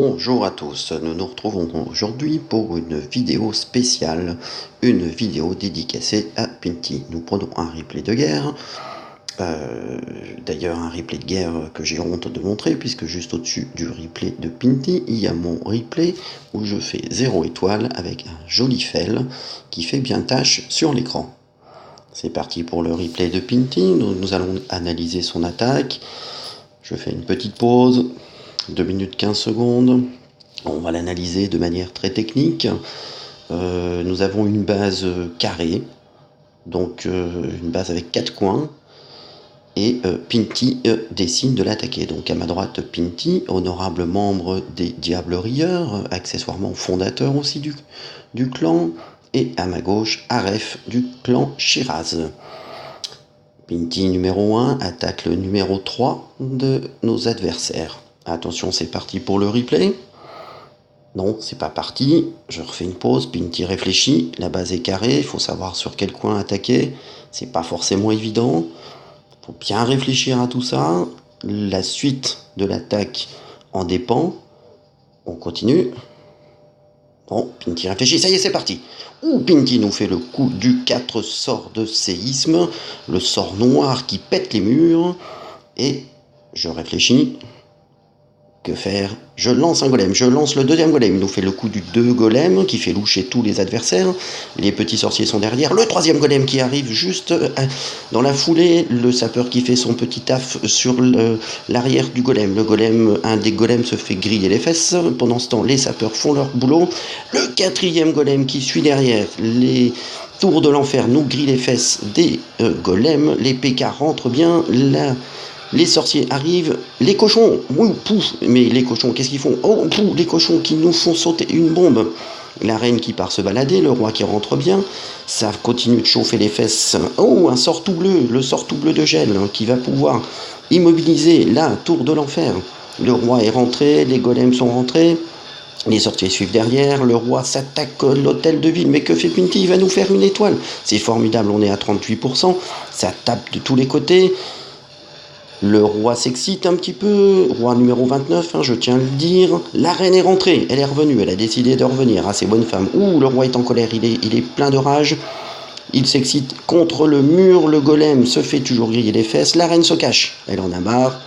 Bonjour à tous, nous nous retrouvons aujourd'hui pour une vidéo spéciale, une vidéo dédicacée à Pinty. Nous prenons un replay de guerre, d'ailleurs un replay de guerre que j'ai honte de montrer puisque juste au-dessus du replay de Pinty, il y a mon replay où je fais 0 étoile avec un joli fel qui fait bien tâche sur l'écran. C'est parti pour le replay de Pinty, nous allons analyser son attaque. Je fais une petite pause. 2 minutes 15 secondes, on va l'analyser de manière très technique. Nous avons une base carrée, donc une base avec 4 coins, et Pinty décide de l'attaquer. Donc à ma droite, Pinty, honorable membre des Diables Rieurs, accessoirement fondateur aussi du clan, et à ma gauche, Aref du clan Shiraz. Pinty numéro 1 attaque le numéro 3 de nos adversaires. Attention, c'est parti pour le replay. Non, c'est pas parti. Je refais une pause. Pinty réfléchit. La base est carrée. Il faut savoir sur quel coin attaquer. C'est pas forcément évident. Il faut bien réfléchir à tout ça. La suite de l'attaque en dépend. On continue. Bon, Pinty réfléchit. Ça y est, c'est parti. Pinty nous fait le coup du 4 sort de séisme. Le sort noir qui pète les murs. Et je réfléchis. Que faire? Je lance un golem, je lance le deuxième golem. Il nous fait le coup du 2 golem qui fait loucher tous les adversaires. Les petits sorciers sont derrière. Le troisième golem qui arrive juste dans la foulée. Le sapeur qui fait son petit taf sur l'arrière du golem. Le golem, un des golems se fait griller les fesses. Pendant ce temps, les sapeurs font leur boulot. Le quatrième golem qui suit derrière. Les tours de l'enfer nous grillent les fesses des golems. Les PK rentrent bien. Les sorciers arrivent, les cochons, oui, pouf, mais les cochons, qu'est-ce qu'ils font? Oh, pouf, les cochons qui nous font sauter une bombe. La reine qui part se balader, le roi qui rentre bien, ça continue de chauffer les fesses. Oh, un sort tout bleu, le sort tout bleu de gel, qui va pouvoir immobiliser la tour de l'enfer. Le roi est rentré, les golems sont rentrés, les sorciers suivent derrière, le roi s'attaque à l'hôtel de ville, mais que fait Pinty? Il va nous faire une étoile. C'est formidable, on est à 38%, ça tape de tous les côtés. Le roi s'excite un petit peu, roi numéro 29, je tiens à le dire. La reine est rentrée, elle est revenue, elle a décidé de revenir à ses bonnes femmes. Le roi est en colère, il est plein de rage. Il s'excite contre le mur, le golem se fait toujours griller les fesses. La reine se cache, elle en a marre.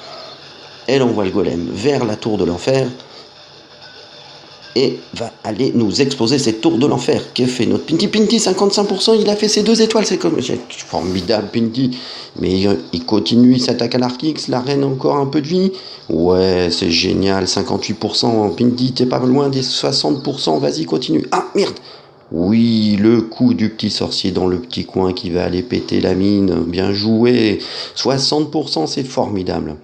Elle envoie le golem vers la tour de l'enfer. Et va aller nous exploser cette tour de l'enfer. Que fait notre Pinty? Pinty, 55%, il a fait ses 2 étoiles, c'est comme... formidable Pinty. Mais il continue, il s'attaque à l'Arkix, la reine a encore un peu de vie. Ouais, c'est génial, 58%, Pinty, t'es pas loin des 60%, vas-y, continue. Ah, merde! Oui, le coup du petit sorcier dans le petit coin qui va aller péter la mine, bien joué. 60%, c'est formidable.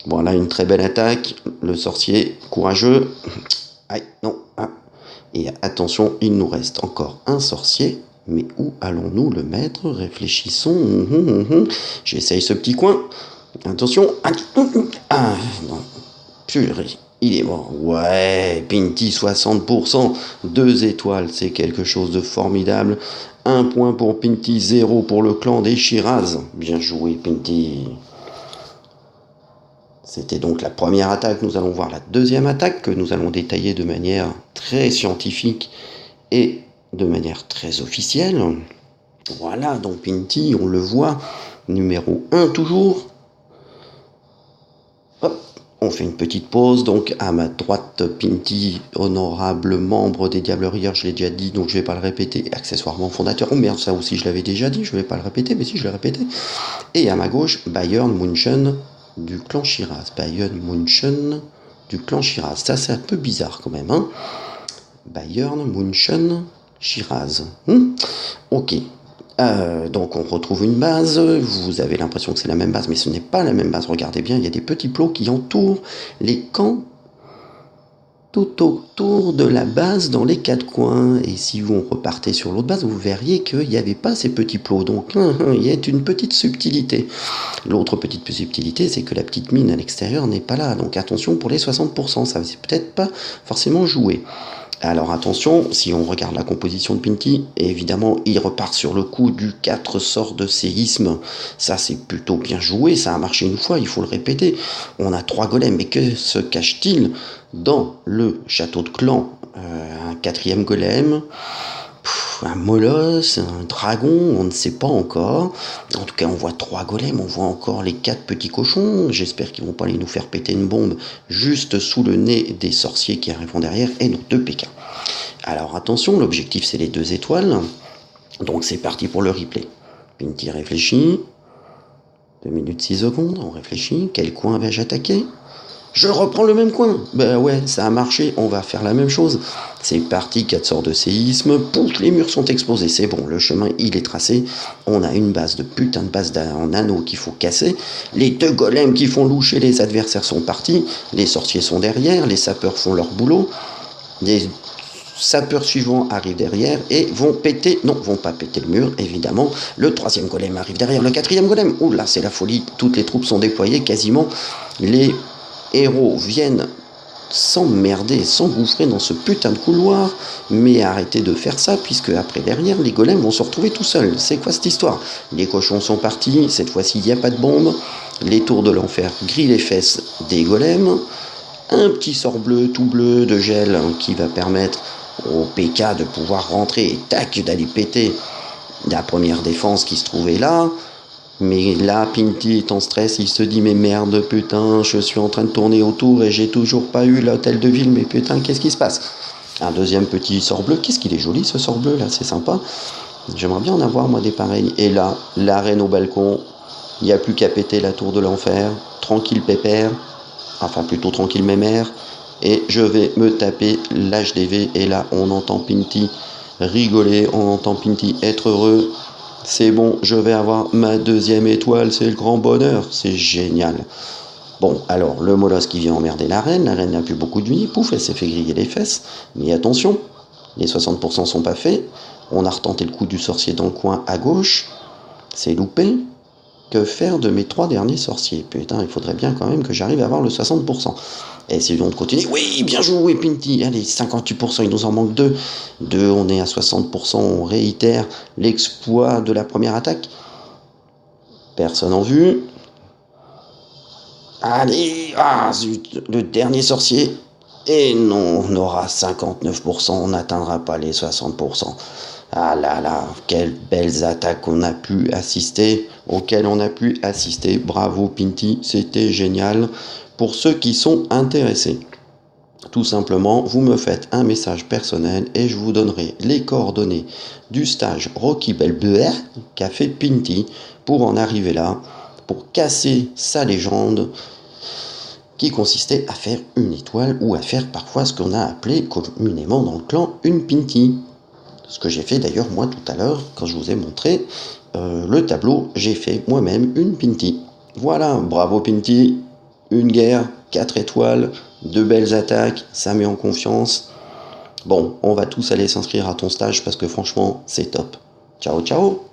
Voilà, une très belle attaque, le sorcier, courageux. Aïe, non, Et attention, il nous reste encore un sorcier. Mais où allons-nous le mettre? Réfléchissons. J'essaye ce petit coin. Attention. Ah, non. Purée, il est mort. Ouais, Pinty, 60%. 2 étoiles, c'est quelque chose de formidable. 1 point pour Pinty, 0 pour le clan des Shiraz. Bien joué, Pinty. C'était donc la première attaque. Nous allons voir la deuxième attaque que nous allons détailler de manière très scientifique et de manière très officielle. Voilà, donc Pinty, on le voit, numéro 1 toujours. Hop, on fait une petite pause. Donc à ma droite, Pinty, honorable membre des Diables Rieurs, je l'ai déjà dit, donc je ne vais pas le répéter. Accessoirement fondateur. Oh merde, ça aussi je l'avais déjà dit, je ne vais pas le répéter, mais si je l'ai répété. Et à ma gauche, Bayern Munchen du clan Shiraz. Bayern Munchen du clan Shiraz. Ça, c'est un peu bizarre quand même. Bayern Munchen Shiraz. Ok. Donc on retrouve une base. Vous avez l'impression que c'est la même base, mais ce n'est pas la même base. Regardez bien, il y a des petits plots qui entourent les camps tout autour de la base dans les 4 coins. Et si vous repartez sur l'autre base, vous verriez qu'il n'y avait pas ces petits plots. Donc il y a une petite subtilité. L'autre petite subtilité, c'est que la petite mine à l'extérieur n'est pas là. Donc attention pour les 60%, ça ne s'est peut-être pas forcément joué. Alors attention, si on regarde la composition de Pinty, évidemment, il repart sur le coup du 4 sorts de séisme. Ça, c'est plutôt bien joué, ça a marché une fois, il faut le répéter. On a 3 golems, mais que se cache-t-il dans le château de clan? Un 4e golem, un molosse, un dragon, on ne sait pas encore. En tout cas, on voit 3 golems, on voit encore les 4 petits cochons. J'espère qu'ils vont pas aller nous faire péter une bombe juste sous le nez des sorciers qui arriveront derrière, et nos 2 PK. Alors attention, l'objectif c'est les 2 étoiles. Donc c'est parti pour le replay. Pinty réfléchit. 2 minutes 6 secondes, on réfléchit. Quel coin vais-je attaquer? Je reprends le même coin. Ben ouais, ça a marché, on va faire la même chose. C'est parti, 4 sorts de séisme. Pouf, les murs sont explosés. C'est bon, le chemin il est tracé. On a une base de putain de base en anneau qu'il faut casser. Les 2 golems qui font loucher les adversaires sont partis. Les sorciers sont derrière, les sapeurs font leur boulot. Les sapeurs suivants arrivent derrière et vont pas péter le mur, évidemment. Le 3e golem arrive derrière, le 4e golem. Oh là, c'est la folie. Toutes les troupes sont déployées quasiment. Les héros viennent s'emmerder, s'engouffrer dans ce putain de couloir, mais arrêtez de faire ça, puisque après derrière, les golems vont se retrouver tout seuls. C'est quoi cette histoire? Les cochons sont partis, cette fois-ci il n'y a pas de bombe, les tours de l'enfer grillent les fesses des golems, un petit sort bleu, tout bleu, de gel, qui va permettre au PK de pouvoir rentrer et tac, d'aller péter la première défense qui se trouvait là. Mais là, Pinty est en stress, il se dit mais merde, putain, je suis en train de tourner autour et j'ai toujours pas eu l'hôtel de ville, mais putain, qu'est-ce qui se passe? Un 2e petit sort bleu, qu'est-ce qu'il est joli ce sort bleu là, c'est sympa. J'aimerais bien en avoir moi des pareils. Et là, la reine au balcon, il n'y a plus qu'à péter la tour de l'enfer, tranquille pépère, enfin plutôt tranquille mémère, et je vais me taper l'HDV, et là on entend Pinty rigoler, on entend Pinty être heureux. C'est bon, je vais avoir ma 2e étoile, c'est le grand bonheur, c'est génial. Bon, alors, le molosse qui vient emmerder la reine n'a plus beaucoup de vie, pouf, elle s'est fait griller les fesses, mais attention, les 60% sont pas faits, on a retenté le coup du sorcier dans le coin à gauche, c'est loupé. Que faire de mes 3 derniers sorciers? Putain, il faudrait bien quand même que j'arrive à avoir le 60%. Essayons de continuer. Oui, bien joué, Pinty. Allez, 58%, il nous en manque 2. On est à 60%, on réitère l'exploit de la première attaque. Personne en vue. Allez, ah zut, le dernier sorcier. Et non, on aura 59%, on n'atteindra pas les 60%. Ah là là, quelles belles attaques auxquelles on a pu assister. Bravo Pinty, c'était génial. Pour ceux qui sont intéressés, tout simplement, vous me faites un message personnel et je vous donnerai les coordonnées du stage Rocky Balboa qu'a fait Pinty pour en arriver là, pour casser sa légende qui consistait à faire une étoile ou à faire parfois ce qu'on a appelé communément dans le clan une Pinty. Ce que j'ai fait d'ailleurs moi tout à l'heure quand je vous ai montré le tableau, j'ai fait moi-même une Pinty. Voilà, bravo Pinty, une guerre, 4 étoiles, 2 belles attaques, ça met en confiance. Bon, on va tous aller s'inscrire à ton stage parce que franchement c'est top. Ciao ciao.